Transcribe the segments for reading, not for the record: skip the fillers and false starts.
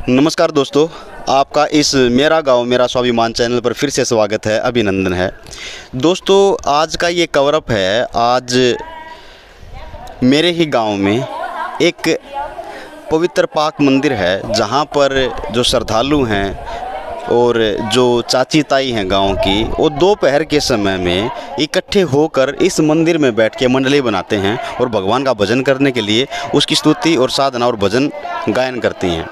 नमस्कार दोस्तों, आपका इस मेरा गांव मेरा स्वाभिमान चैनल पर फिर से स्वागत है, अभिनंदन है। दोस्तों, आज का ये कवरअप है। आज मेरे ही गांव में एक पवित्र पाक मंदिर है, जहां पर जो श्रद्धालु हैं और जो चाची ताई हैं गांव की, वो दोपहर के समय में इकट्ठे होकर इस मंदिर में बैठ के मंडली बनाते हैं और भगवान का भजन करने के लिए उसकी स्तुति और साधना और भजन गायन करती हैं।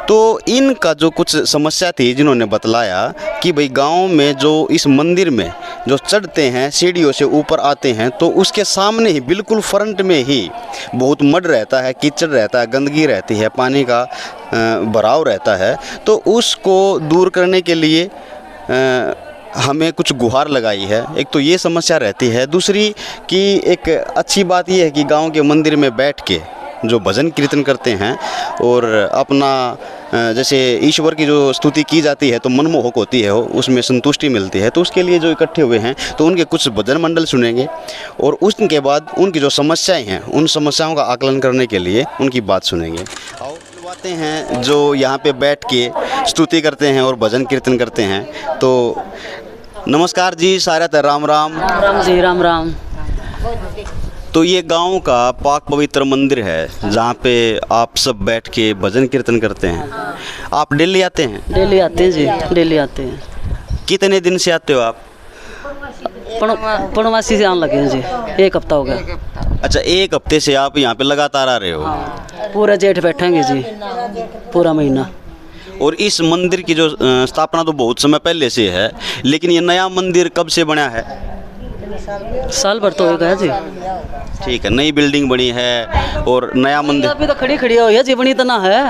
तो इनका जो कुछ समस्या थी, जिन्होंने बतलाया कि भाई गांव में जो इस मंदिर में जो चढ़ते हैं, सीढ़ियों से ऊपर आते हैं, तो उसके सामने ही बिल्कुल फ्रंट में ही बहुत मड रहता है, कीचड़ रहता है, गंदगी रहती है, पानी का भराव रहता है। तो उसको दूर करने के लिए हमें कुछ गुहार लगाई है। एक तो ये समस्या रहती है, दूसरी कि एक अच्छी बात ये है कि गांव के मंदिर में बैठ के जो भजन कीर्तन करते हैं और अपना जैसे ईश्वर की जो स्तुति की जाती है तो मनमोहक होती है, उसमें संतुष्टि मिलती है। तो उसके लिए जो इकट्ठे हुए हैं, तो उनके कुछ भजन मंडल सुनेंगे और उसके बाद उनकी जो समस्याएं हैं, उन समस्याओं का आकलन करने के लिए उनकी बात सुनेंगे। आओ बातें हैं जो यहाँ पे बैठ के स्तुति करते हैं और भजन कीर्तन करते हैं। तो नमस्कार जी, सारत राम राम। राम जी, राम राम। तो ये गांव का पाक पवित्र मंदिर है, जहाँ पे आप सब बैठ के भजन कीर्तन करते हैं। आप डेली आते हैं? डेली आते हैं जी, डेली आते हैं। कितने दिन से आते हो आप? पूर्णमासी से आने लगे हैं जी, 1 हफ्ता हो गया। अच्छा, 1 हफ्ते से आप यहाँ पे लगातार आ रहे हो? पूरा जेठ बैठेंगे जी, पूरा महीना। और इस मंदिर की जो स्थापना तो बहुत समय पहले से है, लेकिन ये नया मंदिर कब से बना है? साल भर तो हो गया जी। ठीक है, नई बिल्डिंग बनी है और नया मंदिर अभी तो खड़ी हुई है जी, बनी तो ना है,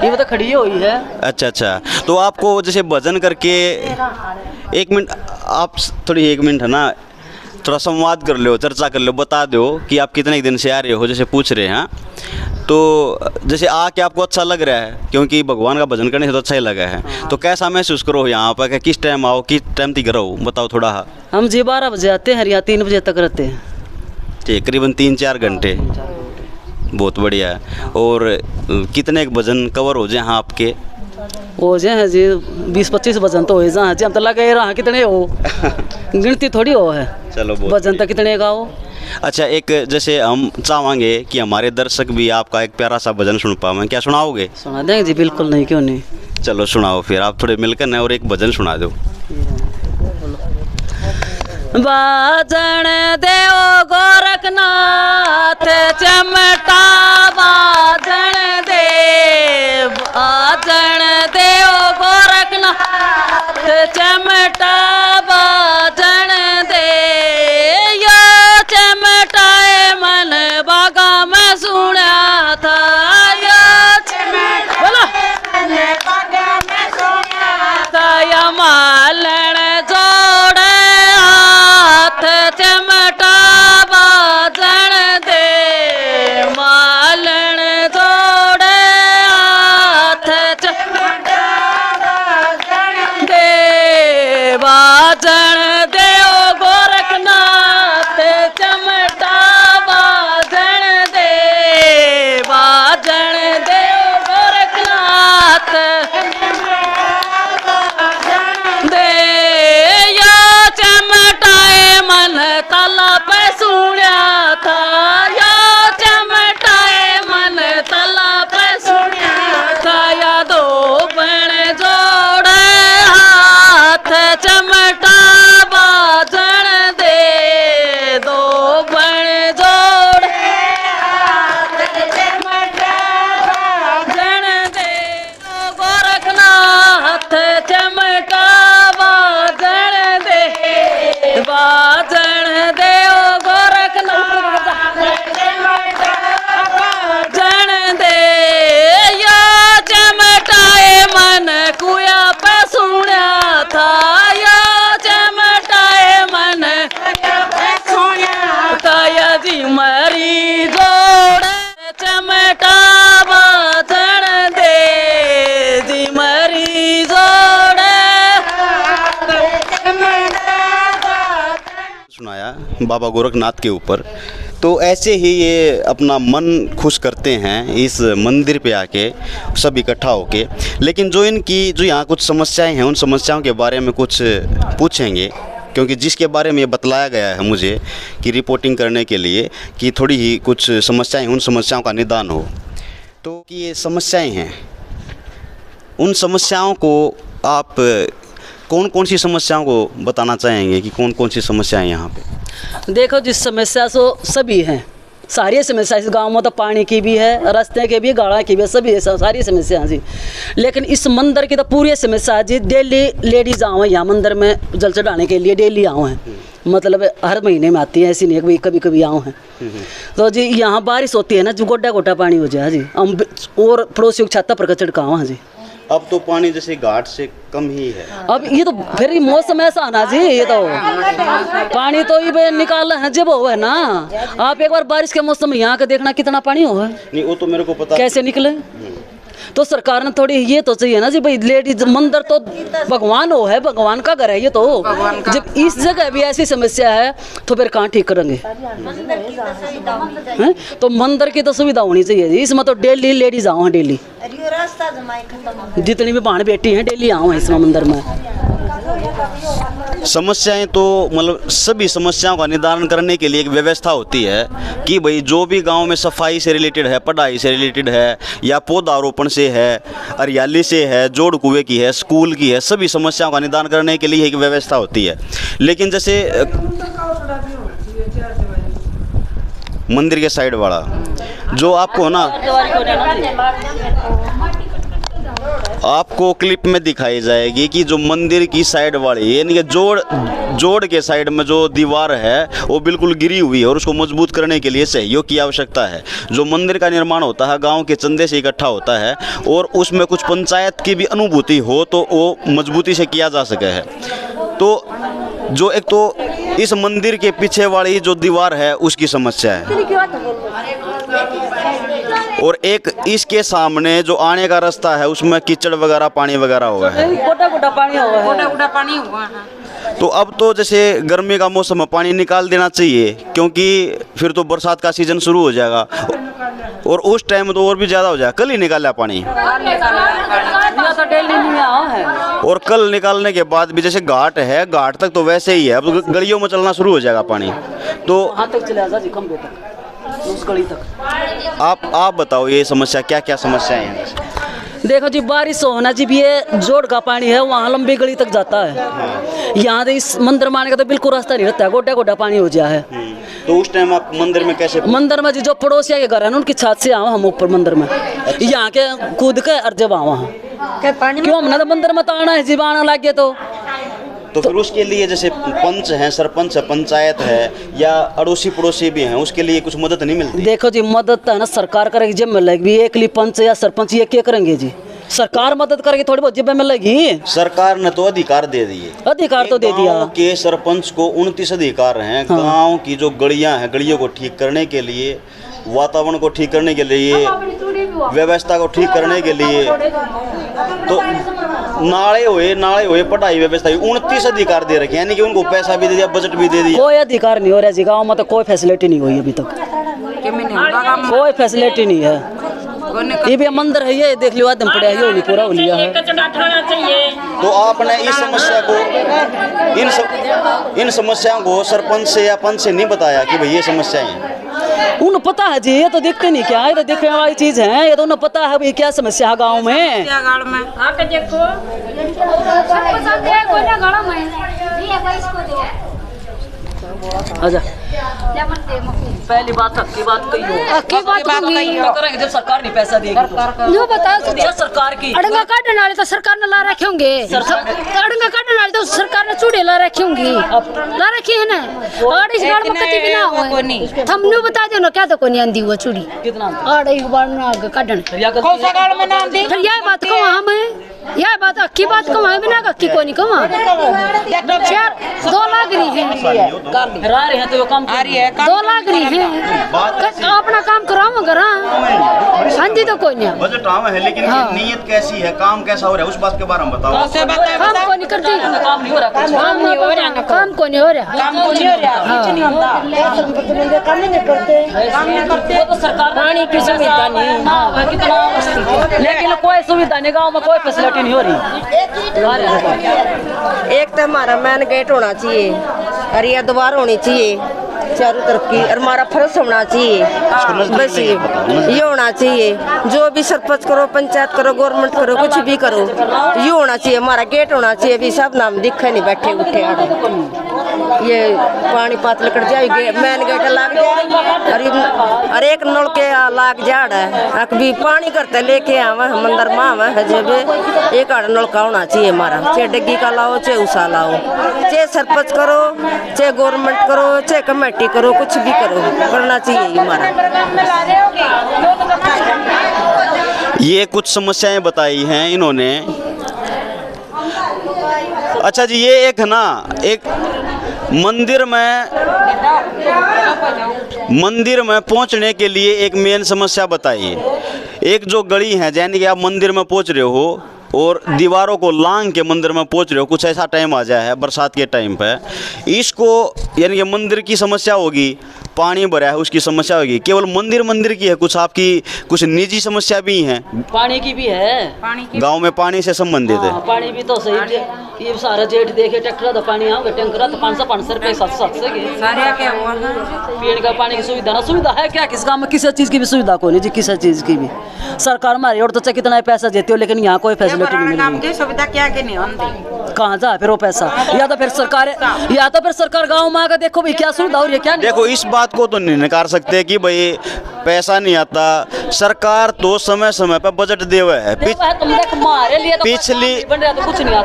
ये तो खड़ी हुई है। अच्छा अच्छा। तो आपको जैसे भजन करके 1 मिनट, आप थोड़ी 1 मिनट है ना, थोड़ा संवाद कर लो, चर्चा कर लो, बता दो कि आप कितने दिन से आ रहे हो, जैसे पूछ रहे हैं। तो जैसे आके आपको अच्छा लग रहा है, क्योंकि भगवान का भजन करने से तो अच्छा ही लगा है। तो कैसा महसूस करो यहाँ पर, किस टाइम आओ, किस टाइम तक रहो, बताओ थोड़ा। हम जी 12 बजे आते हैं, यहाँ 3 बजे तक रहते हैं। ठीक, करीबन 3-4 घंटे। बहुत बढ़िया है। और कितने भजन कवर हो जाए यहाँ आपके? हो जाए जी 20-25 भजन तो हो जाए जी। हम तो लगे रहा कितने हो, गिनती थोड़ी हो है। चलो, भजन तो कितने गाओ। अच्छा, एक जैसे हम चाहेंगे कि हमारे दर्शक भी आपका एक प्यारा सा भजन सुन पाएं, क्या सुनाओगे? सुना देंगे जी, बिल्कुल नहीं, क्यों नहीं। चलो सुनाओ फिर, आप थोड़े मिलकर न और एक भजन सुना दो। बाजन देव गोरखनाथ चमटा, बाजन देव, बाजन देव गोरखनाथ चमटा, बाजन दे यो चमटाए मन बागा में सुना था, यो चमटा मन बागा में सुना था, या मालन जोड़े चमटा, बाजन दे मालन जोड़े हाथ, चमटा बाजन दे, बाजन दे ओ गोरखनाथ चमटा, बाजन दे, बाजन दे ओ गोरखनाथ दे, या चमटाए मन तला पे सुना था, या चमटाए मन तला पे सुना था, या दो बन जोड़े हाथ चमटा, बाजन दे, दो बन जोड़े हाथ चमटा, बाजन दे, गोरखनाथ चमटा, बाजन दे, बाजन दे ओ गोरखनाथ बाजन दे, या चमटाए मन कुया पे सुना था, या चमटाए मन पे सुना था, या जी मरी जोड़े चमटा, बाजन दे, जी मरी जोड़े सुनाया बाबा गोरखनाथ के ऊपर। तो ऐसे ही ये अपना मन खुश करते हैं इस मंदिर पे आके सब इकट्ठा होके। लेकिन जो यहाँ कुछ समस्याएं हैं, उन समस्याओं के बारे में कुछ पूछेंगे, क्योंकि जिसके बारे में ये बतलाया गया है मुझे कि रिपोर्टिंग करने के लिए कि थोड़ी ही कुछ समस्याएं, उन समस्याओं का निदान हो। तो कि ये समस्याएं हैं, उन समस्याओं को आप कौन कौन सी समस्याओं को बताना चाहेंगे कि कौन कौन सी समस्याएं यहाँ पे? देखो, जिस समस्या सो सभी हैं, सारी समस्या इस गांव में तो पानी की भी है, रास्ते की भी, गाड़ा की भी, सभी सारी समस्या हैं जी। लेकिन इस मंदिर की तो पूरी समस्या है जी। डेली लेडीज आओ यहाँ मंदिर में जल चढ़ाने के लिए, डेली आओ हैं, मतलब हर महीने में आती है, ऐसी नहीं है कभी कभी आओ हैं। तो जी यहाँ बारिश होती है ना, जो गोड्डा गोड्डा पानी हो जाए जी, हम और पड़ोसियों की छत पर छिड़काओ हैं जी। अब तो पानी जैसे घाट से कम ही है। अब ये तो फिर ये मौसम ऐसा आना जी, ये तो पानी तो ये निकालना है जब हो है ना। आप एक बार बारिश के मौसम में यहाँ का देखना कितना पानी हो है। नहीं, वो तो मेरे को पता कैसे निकले। तो सरकार ने थोड़ी ये तो चाहिए ना जी भाई, लेडीज मंदिर तो भगवान हो है, भगवान का घर है ये तो। जब इस जगह भी ऐसी समस्या है तो फिर कहाँ ठीक करेंगे? तो मंदिर की तो सुविधा होनी चाहिए जी। इसमें तो डेली लेडीज आओ हैं, डेली जितनी भी बहन बेटी हैं डेली आओ हैं इसमें मंदिर में। समस्याएं तो मतलब सभी समस्याओं का निदान करने के लिए एक व्यवस्था होती है कि भाई जो भी गांव में सफाई से रिलेटेड है, पढ़ाई से रिलेटेड है, या पौधारोपण से है, हरियाली से है, जोड़ कुएं की है, स्कूल की है, सभी समस्याओं का निदान करने के लिए एक व्यवस्था होती है। लेकिन जैसे मंदिर के साइड वाला जो आपको ना आपको क्लिप में दिखाई जाएगी कि जो मंदिर की साइड वाली यानी कि जोड़ के साइड में जो दीवार है वो बिल्कुल गिरी हुई है और उसको मजबूत करने के लिए सहयोग की आवश्यकता है। जो मंदिर का निर्माण होता है गांव के चंदे से इकट्ठा होता है और उसमें कुछ पंचायत की भी अनुभूति हो तो वो मजबूती से किया जा सके है। तो जो एक तो इस मंदिर के पीछे वाली जो दीवार है उसकी समस्या है, और एक इसके सामने जो आने का रास्ता है उसमें कीचड़ वगैरह पानी वगैरह हुआ है, गोटा पानी हुआ है। तो अब तो जैसे गर्मी का मौसम है, पानी निकाल देना चाहिए क्योंकि फिर तो बरसात का सीजन शुरू हो जाएगा और उस टाइम तो और भी ज़्यादा हो जाएगा। कल ही निकाला पानी और कल निकालने के बाद भी जैसे घाट है, घाट तक तो वैसे ही है, अब गलियों में चलना शुरू हो जाएगा पानी। तो उस गली तक आप बताओ ये समस्या क्या क्या समस्याएं हैं? देखो जी, बारिश होना जी भी ये जोड़ का पानी है वहाँ लंबी गली तक जाता है। यहाँ इस मंदिर में आने का तो बिल्कुल रास्ता नहीं रहता है, गोटा गोटा पानी हो जाए है। तो उस टाइम आप मंदिर में कैसे? मंदिर में जी जो पड़ोसिया के घर है ना उनकी छत से आओ हम ऊपर मंदिर में, यहाँ के कूद के और जब आओ वहाँ क्यों हमने तो मंदिर में तो आना है, जीव आना लग गया तो फिर उसके लिए जैसे पंच हैं, सरपंच है, पंचायत है या अड़ोसी पड़ोसी भी हैं, उसके लिए कुछ मदद नहीं मिलती? देखो जी, मदद है ना सरकार करेगी जब मिलेगी। एक लिए पंच या सरपंच ये क्या करेंगे जी? सरकार मदद करेगी थोड़ी बहुत जब मिलेगी। सरकार ने तो अधिकार दे दिए, अधिकार तो दे दिया के सरपंच को 29 अधिकार हैं। हाँ। गाँव की जो गलियाँ हैं, गलियों को ठीक करने के लिए, वातावरण को ठीक करने के लिए, व्यवस्था को ठीक करने के लिए, तो नाले हुए पढ़ाई व्यवस्था 29 अधिकार दे रखे, यानी कि उनको पैसा भी दे दिया, बजट भी दे दिया। कोई अधिकार नहीं हो रहा जी गाँव में, तो कोई फैसिलिटी नहीं हुई अभी तक, कोई फैसिलिटी नहीं है। ये भी मंदिर है, ये देख लियो आदम पड़ा है, ये नहीं पूरा हो लिया है। तो आपने इस समस्या को इन समस्याओं को सरपंच से या पंच से नहीं बताया कि भाई ये समस्याएं हैं? उन्हें पता है जी, ये तो देखते नहीं क्या, ये तो देखने वाली चीज है, ये तो उन्हें पता है भाई क्या समस्या है गाँव में। आजा, पहली बात हक बात कही हो करेंगे जब सरकार नहीं पैसा देगी तो बताओ सरकार की अड़ंगा काटने वाले तो सरकार ने ला रखे होंगे, अड़ंगा काटने वाले तो सरकार ने चूड़े ला रखे होंगे, ला रखे है ना। और इस बार में कति भी ना हुए हमने बता दो ना क्या तो कोई आंधी हुआ चूड़ी कितना और एक बार ना काटने कौन सा गांव में ना आंधी। फिर यह बात को हम यह बात अक्की बात को मैं बिना अक्की को नहीं कहूँ 2 लाख रही है रहा रहे हैं तो वो काम आ रही है 2 लाख रही है अपना काम कराओ करा हांजी तो कोई नहीं बजट आम है, लेकिन ये नीयत कैसी है, काम कैसा हो रहा है, उस बात के बारे में बताओ। काम को नहीं करती, काम नहीं हो रहा, काम को नहीं हो रहा, काम को नहीं हो रहा, कुछ नहीं होता, काम नहीं करते, काम नहीं करते। वो तो सरकार पानी की सुविधा नहीं, लेकिन कोई सुविधा नहीं, गाँव में कोई फैसिलिटी नहीं हो रही। एक तो हमारा मेन गेट होना चाहिए और ये द्वार होनी चाहिए चारों तरफ की, और हमारा फर्श होना चाहिए, बस ये होना चाहिए। जो भी सरपंच करो, पंचायत करो, गवर्नमेंट करो, कुछ भी करो, ये होना चाहिए, हमारा गेट होना चाहिए। अभी सब नाम दिखे नहीं, बैठे उठे ये पानी पात लकड़ जाए, मेन गेट लाग जाए और एक नल के लाग जाड़ है, अभी पानी करते लेके आवा हम अंदर में आवा है, जब एक आड़ नल का होना चाहिए हमारा, चाहे डग्गी का लाओ, चाहे उषा लाओ, चाहे सरपंच करो, चाहे गवर्नमेंट करो, चाहे कमेटी करो, कुछ भी करो, करना चाहिए हमारा। ये कुछ समस्याएं बताई हैं इन्होंने। अच्छा जी, ये एक है ना, एक मंदिर में पहुंचने के लिए एक मेन समस्या बताइए। एक जो गली है, यानी कि आप मंदिर में पहुंच रहे हो और दीवारों को लांग के मंदिर में पहुंच रहे हो, कुछ ऐसा टाइम आ जाए है बरसात के टाइम पे, इसको यानी कि मंदिर की समस्या होगी, पानी भरा है उसकी समस्या होगी, केवल मंदिर की है, कुछ आपकी कुछ निजी समस्या भी हैं, पानी की भी है, गांव में पानी से संबंधित है। पानी भी तो सही, ये सारा जेठ देखे टैक्टर तो पानी आओगे, टैंकर तो 500 रुपये 700 सारे क्या हुआ पीने का पानी की सुविधा ना, सुविधा है क्या किस गाँव में, किसी चीज़ की भी सुविधा को नहीं जी, किसी चीज़ की भी। सरकार हमारी और तो चाहे कितना पैसा देती हो, लेकिन यहाँ कोई फैसिलिटी नहीं मिल रही। सुविधा क्या के नहीं होती, कहाँ जा फिर वो पैसा, या तो फिर सरकार गाँव में आकर देखो भाई क्या सुविधा हो रही है क्या नहीं। देखो, इस बात को तो नहीं नकार सकते कि भाई पैसा नहीं आता, सरकार तो समय समय पर बजट देवे है।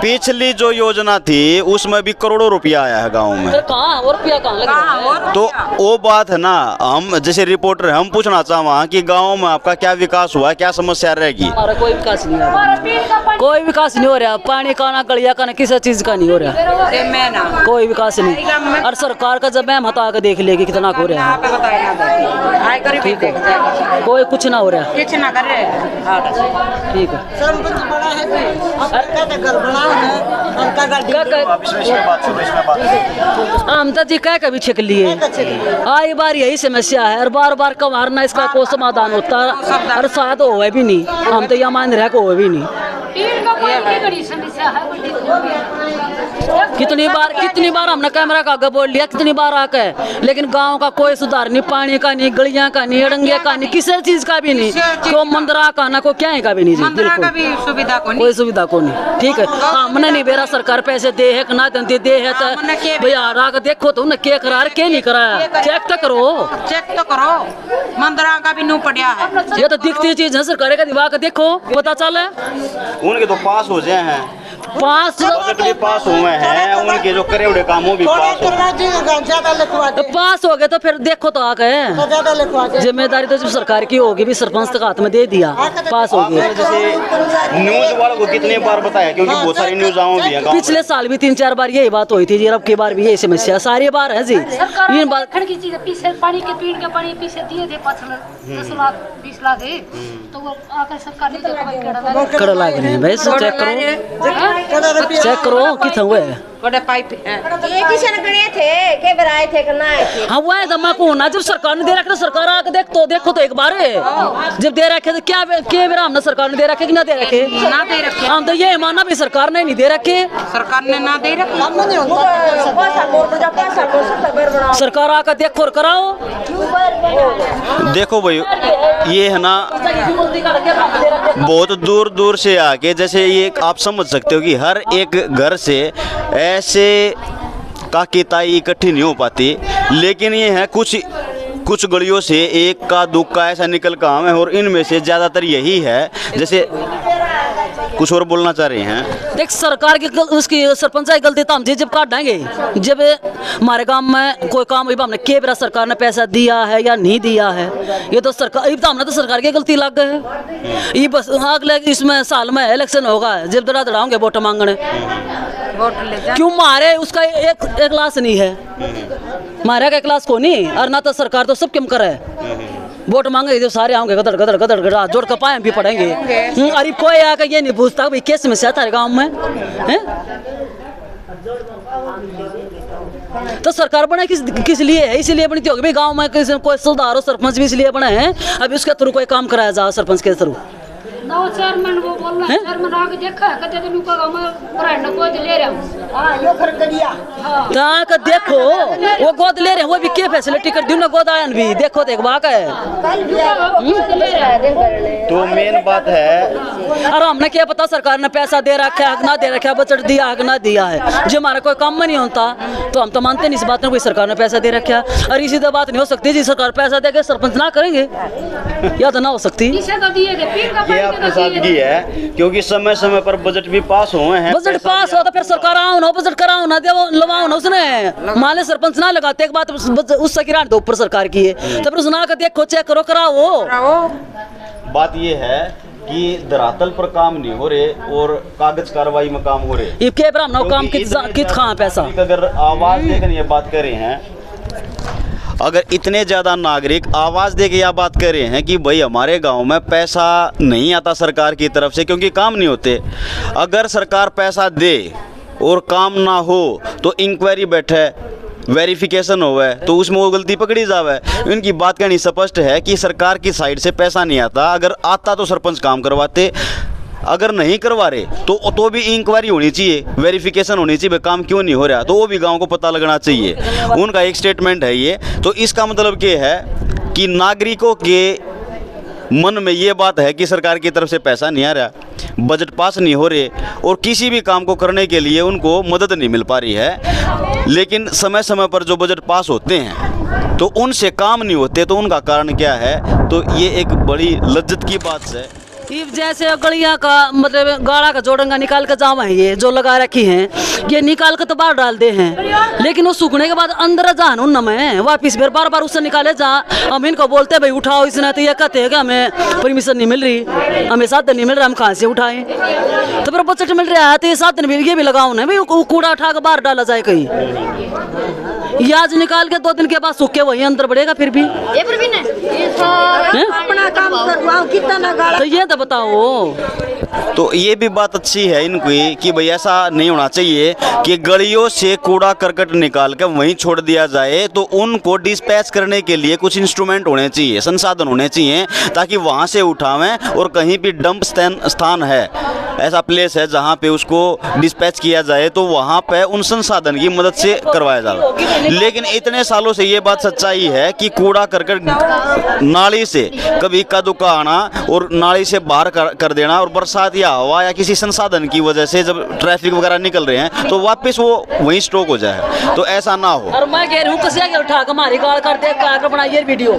पिछली जो योजना थी उसमें भी करोड़ों रुपया आया है गांव में, तो वो बात है ना, हम जैसे रिपोर्टर हम पूछना चाहवा कि गांव में आपका क्या विकास हुआ, क्या समस्या रहेगी। हमारा कोई विकास नहीं हो रहा, कोई विकास नहीं हो रहा, पानी का ना, गलिया का ना, किसी चीज का नहीं हो रहा, कोई विकास नहीं। और सरकार का जब मैं हटा के देख लेगी कितना हो रहा है, ठीक है, कोई कुछ ना हो रहा, कुछ ना कर रहे, ठीक है। हम तो जी कह कभी छिक लिए, आई बार यही समस्या है, और बार बार कमारना इसका कोई समाधान होता, और शायद हो भी नहीं, हम तो यह मान रहे को हो भी नहीं। कितनी बार हमने कैमरा का आगे बोल लिया, कितनी बार आके, लेकिन गांव का कोई सुधार नहीं, पानी का नहीं, गलियां का नहीं, अड़ंगे का नहीं, किसी चीज का भी नहीं, कोई मंदिरा का ना, कोई क्या का भी नहीं जी, बिल्कुल कोई सुविधा को नहीं, ठीक है। हमने नहीं बेरा सरकार पैसे दे है ना दे है, तो भैया आके देखो तो उन्हें क्या करा क्या नहीं कराया, चेक तो करो, मंदिरा का भी नू पड़ा है, ये तो दिखती चीज है, सरकार का दिमाग देखो पता चले। उनके तो पास हो जाए हैं, पास हुए हैं, उनके जो करे हुए कामों भी पास हो गए, तो फिर देखो तो आ गए, जिम्मेदारी तो जब सरकार की होगी, भी सरपंच तक हाथ में दे दिया, पास हो गए। जैसे न्यूज वालों को कितने बार बताया, क्योंकि बहुत सारी न्यूज भी है, पिछले साल भी 3-4 बार यही बात हुई थी जी, अब की बार भी यही समस्या सारी बार है जी। इन बात की चीज पीछे पानी के पीने का पानी पीछे दिए थे 10 लाख 20 लाख है, तो वो आकर सरकार ने कड़ा लग रहे हैं भाई, चेक करो कितना हुआ है, बड़े पाइप ये किशन गणे थे के बराए थे करना आए थे, हाँ वो है दमा को ना, जब सरकार ने दे रखे तो सरकार आके देखो तो एक बार है, जब दे रखे तो क्या बेरा हमने सरकार ने दे रखे कि ना दे रखे, ना दे रखे, हम तो ये माना भी सरकार ने नहीं दे रखे, सरकार ने ना दे रखे, सरकार आकर देखो और कराओ। देखो भाई, ये है ना बहुत दूर दूर से आके, जैसे ये आप समझ सकते हो कि हर एक घर से ऐसे का किताई इकट्ठी नहीं हो पाती, लेकिन ये है कुछ गलियों से एक का दुक्का ऐसा निकल का है, और इनमें से ज़्यादातर यही है। जैसे कुछ और बोलना चाह रहे हैं, देख सरकार की उसकी सरपंच की गलती तो हम जब काटेंगे, जब हमारे गांव में कोई काम हमने के बेरा सरकार ने पैसा दिया है या नहीं दिया है, ये तो सरकार, तो हमने तो सरकार की गलती लग गई है। ये बस अगले इसमें साल में इलेक्शन होगा, जब दड़ाओगे वोट मांगने, क्यों मारे उसका एक लाश नहीं है, मारा का क्लास को नहीं और ना तो सरकार तो सब क्यों करे। वोट मांगे तो सारे आओगे गदड़ गदड़ गदड़ गदड़ जोड़ कर पाए भी पड़ेंगे। अरे कोई आकर ये नहीं पूछता भाई कैसे में से आता है गाँव में है? तो सरकार बना किस लिए है? इसलिए बनती होगी भाई गांव में किसी कोई सुधार हो, सरपंच भी इसलिए बना है अभी उसके थ्रू कोई काम कराया जाए सरपंच के थ्रू। चेयरमैन वो बोल रहा है, चेयरमैन आके देखा है कहते थे नुका गांव में प्राइड न गोद ले रहे हूं। हां यो फर्क दिया। हां का देखो वो गोद ले रहे हैं, वो भी के फैसिलिटी कर दी ना गोद आयन भी देखो देख वाक है। तो मेन बात है और हमने क्या पता सरकार ने पैसा दे रखा है ना दे रखा है, बजट दिया है ना दिया है। जो हमारा कोई काम में नहीं होता तो हम तो मानते नहीं इस बात में कोई सरकार ने पैसा दे रखा है। और इसी तो बात नहीं हो सकती जी सरकार पैसा देके सरपंच ना करेंगे, या तो ना हो सकती। ये आपके साथ की है क्योंकि समय समय पर बजट भी पास हुए हैं। बजट पास हो तो फिर सरकार आओ ना बजट कराओ ना दे लवाओ ना उसने माले सरपंच ना लगाते एक बात उससे किरान दो ऊपर सरकार की है तो फिर सुना कर देखो चेक करो कराओ। बात ये है कि धरातल पर काम नहीं हो रहे और कागज कार्रवाई में काम हो रहे। ये के ब्राह्मणों काम कित खां पैसा। अगर आवाज देकर ये बात कर रहे हैं, अगर इतने ज़्यादा नागरिक आवाज़ दे के यह बात कर रहे हैं कि भाई हमारे गांव में पैसा नहीं आता सरकार की तरफ से क्योंकि काम नहीं होते, अगर सरकार पैसा दे और काम ना हो तो इंक्वायरी बैठे वेरिफिकेशन होवे तो उसमें वो गलती पकड़ी जावे। इनकी बात कहनी स्पष्ट है कि सरकार की साइड से पैसा नहीं आता, अगर आता तो सरपंच काम करवाते, अगर नहीं करवा रहे तो भी इंक्वायरी होनी चाहिए, वेरिफिकेशन होनी चाहिए, काम क्यों नहीं हो रहा तो वो भी गांव को पता लगना चाहिए। उनका एक स्टेटमेंट है ये। तो इसका मतलब ये है कि नागरिकों के मन में ये बात है कि सरकार की तरफ से पैसा नहीं आ रहा, बजट पास नहीं हो रहे और किसी भी काम को करने के लिए उनको मदद नहीं मिल पा रही है। लेकिन समय समय पर जो बजट पास होते हैं तो उनसे काम नहीं होते, तो उनका कारण क्या है? तो ये एक बड़ी लज्जत की बात है। जैसे गलियां का मतलब गाड़ा का जोड़ंगा निकाल कर जावा है, ये जो लगा रखी हैं ये निकाल कर तो बाहर डाल दे हैं, लेकिन वो सूखने के बाद अंदर जान उन में वापिस फिर बार बार उससे निकाले जा। हम इनको बोलते भाई उठाओ, इसने तो ये कहते हैं कि हमें परमिशन नहीं मिल रही, हमें साधन नहीं मिल रहा, हम कहाँ से उठाएं? तो फिर बजट मिल रहा है तो ये साधन ये भी लगाओ ना भाई, कूड़ा उठा कर बाहर डाला जाए कहीं, ये आज निकाल के 2 दिन के बाद सूख के वही अंदर बढ़ेगा फिर भी। अपना काम करवाओ कितना गाड़ा। तो ये तो बताओ। तो ये भी बात अच्छी है इनकी कि भाई ऐसा नहीं होना चाहिए कि गलियों से कूड़ा करकट निकाल कर वहीं छोड़ दिया जाए, तो उनको डिस्पैच करने के लिए कुछ इंस्ट्रूमेंट होने चाहिए, संसाधन होने चाहिए ताकि वहाँ से उठावें। और कहीं भी डंप स्थान है, ऐसा प्लेस है जहाँ पे उसको डिस्पैच किया जाए तो वहाँ पे उन संसाधन की मदद से करवाया जाए। लेकिन इतने सालों से ये बात सच्चाई है कि कूड़ा करकट नाली से कभी इक्का दुक्का आना और नाली से बाहर कर देना, और बरसात या हवा या किसी संसाधन की वजह से जब ट्रैफिक वगैरह निकल रहे हैं तो वापस वो वहीं स्टॉक हो जाए, तो ऐसा ना हो। और मैं कह रही हूँ कसिया के उठा के हमारी गाड़ कर दे का बनाइए वीडियो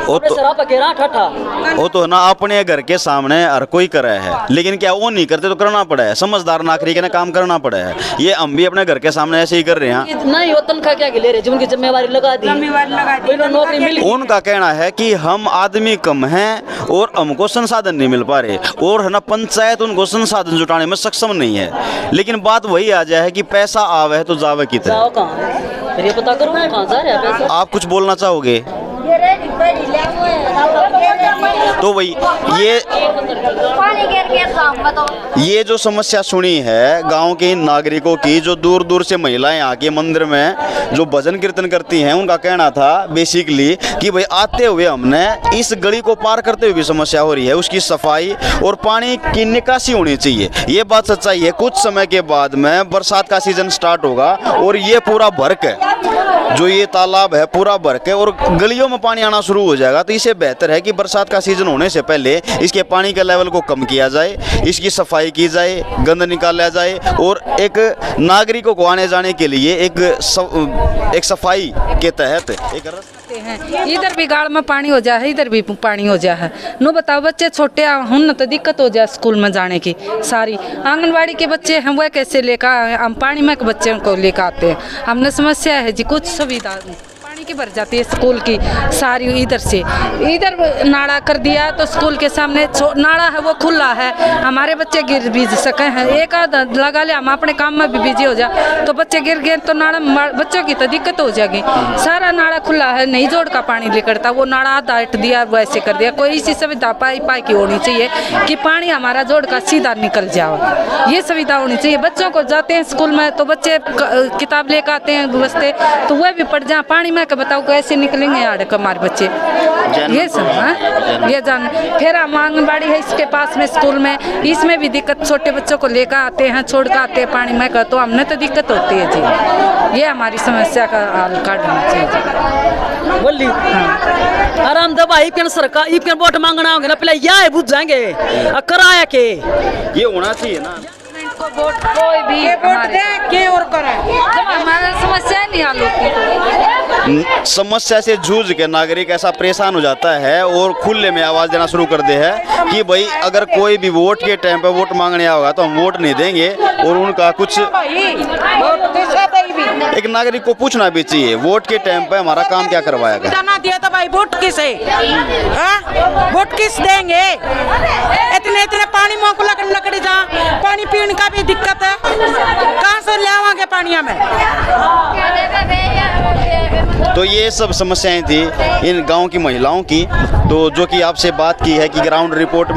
वो तो ना अपने घर के सामने हर कोई करे है, लेकिन क्या वो नहीं करते तो करना पड़ा है, समझदार नागरिक ने काम करना पड़ा है। ये हम भी अपने घर के सामने ऐसे ही कर रहे हैं। नहीं वो तनख्वाह क्या ले रहे, उनकी जिम्मेवारी लगा दी, नौकरी मिल। उनका कहना है कि हम आदमी कम हैं और हमको संसाधन नहीं मिल पा रहे, और है ना पंचायत उनको संसाधन जुटाने में सक्षम नहीं है। लेकिन बात वही आ जाए कि पैसा आवे तो जावे कितना, जाओ कहाँ ये पता करो कहाँ जा रहा है पैसा। आप कुछ बोलना चाहोगे? तो वही ये जो समस्या सुनी है गांव के इन नागरिकों की, जो दूर दूर से महिलाएं आके मंदिर में जो भजन कीर्तन करती हैं, उनका कहना था बेसिकली कि भाई आते हुए हमने इस गली को पार करते हुए भी समस्या हो रही है, उसकी सफाई और पानी की निकासी होनी चाहिए। ये बात सच्चाई है। कुछ समय के बाद में बरसात का सीजन स्टार्ट होगा और ये पूरा भर के जो ये तालाब है पूरा भर के और गलियों में पानी आना शुरू हो जाएगा। तो इससे बेहतर है कि बरसात का सीजन होने से पहले इसके पानी के लेवल को कम किया जाए, इसकी सफाई की जाए, गंद निकाला जाए और एक नागरिकों को आने जाने के लिए एक सफाई के तहत एक हैं। इधर भी गाड़ में पानी हो जाए, इधर भी पानी हो जाए। नो बताओ बच्चे छोटे हूँ न तो दिक्कत हो जाए स्कूल में जाने की। सारी आंगनवाड़ी के बच्चे हैं वह कैसे लेकर हम पानी में के बच्चों को लेकर आते हैं। हमने समस्या है जी कुछ सुविधा पानी की भर जाती है स्कूल की सारी। इधर से इधर नाला कर दिया तो स्कूल के सामने नाला है वो खुला है, हमारे बच्चे गिर भी सके हैं। एक आधा लगा ले, हम अपने काम में भी बिजी हो जा तो बच्चे गिर गए तो नाला बच्चों की तो दिक्कत हो जाएगी। सारा नाला खुला है, नहीं जोड़ का पानी निकलता, वो नाला आधा हट दिया वैसे कर दिया। कोई इसी सुविधा पाई की होनी चाहिए कि पानी हमारा जोड़ का सीधा निकल जाओ, ये सुविधा होनी चाहिए। बच्चों को जाते हैं स्कूल में तो बच्चे किताब लेकर आते हैं बस्ते तो वह भी पढ़ जाए पानी में, बताओ कैसे निकलेंगे आड़क हमारे बच्चे। ये सब ये जान। फिर हम आंगनबाड़ी है इसके पास में स्कूल में, इसमें भी दिक्कत, छोटे बच्चों को लेकर आते हैं छोड़ कर आते हैं पानी में कर, तो हमने तो दिक्कत होती है जी। ये हमारी समस्या का हल काटना चाहिए। बोली आराम दबाई के सरकार ई के वोट मांगना होगा ना, पहले यह बुझ जाएंगे कराया के ये होना चाहिए ना। वोट कोई भी वोट दे के और करे, हमारा समस्या नहीं हल होती। समस्या से जूझ के नागरिक ऐसा परेशान हो जाता है और खुले में आवाज़ देना शुरू कर दे है कि भाई अगर कोई भी वोट के टाइम पे वोट मांगने आएगा तो हम वोट नहीं देंगे। और उनका कुछ एक नागरिक को पूछना भी चाहिए वोट के टाइम पे हमारा काम क्या करवाया गया। ना दिया तो भाई वोट किसे, वोट किस देंगे? इतने पानी मोक लकड़ी जा, पानी पीने का भी दिक्कत है, कहाँ से ले आवांगे पानिया में। तो ये सब समस्याएं थी इन गांव की महिलाओं की, तो जो कि आपसे बात की है कि ग्राउंड रिपोर्ट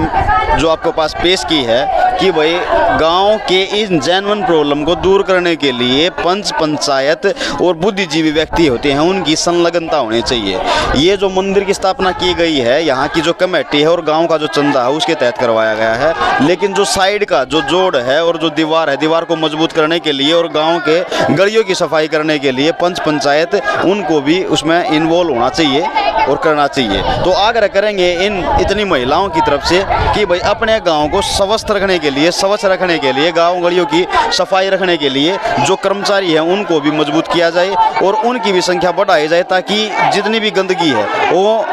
जो आपको पास पेश की है कि भाई गांव के इन जेन्युइन प्रॉब्लम को दूर करने के लिए पंचायत और बुद्धिजीवी व्यक्ति होते हैं उनकी संलग्नता होनी चाहिए। ये जो मंदिर की स्थापना की गई है यहाँ की जो कमेटी है और गांव का जो चंदा है उसके तहत करवाया गया है, लेकिन जो साइड का जो जोड़ है और जो दीवार है, दीवार को मजबूत करने के लिए और गाँव के गलियों की सफाई करने के लिए पंचायत उनको भी उसमें इन्वॉल्व होना चाहिए और करना चाहिए। तो आग्रह करेंगे इन इतनी महिलाओं की तरफ से कि भाई अपने गांव को स्वस्थ रखने के लिए, स्वच्छ रखने के लिए, गांव गलियों की सफाई रखने के लिए जो कर्मचारी हैं उनको भी मजबूत किया जाए और उनकी भी संख्या बढ़ाई जाए ताकि जितनी भी गंदगी है वो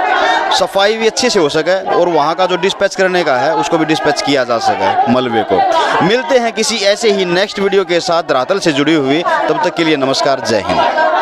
सफाई भी अच्छे से हो सके और वहाँ का जो डिस्पैच करने का है उसको भी डिस्पैच किया जा सके मलबे को। मिलते हैं किसी ऐसे ही नेक्स्ट वीडियो के साथ धरातल से जुड़ी हुई, तब तक के लिए नमस्कार, जय हिंद।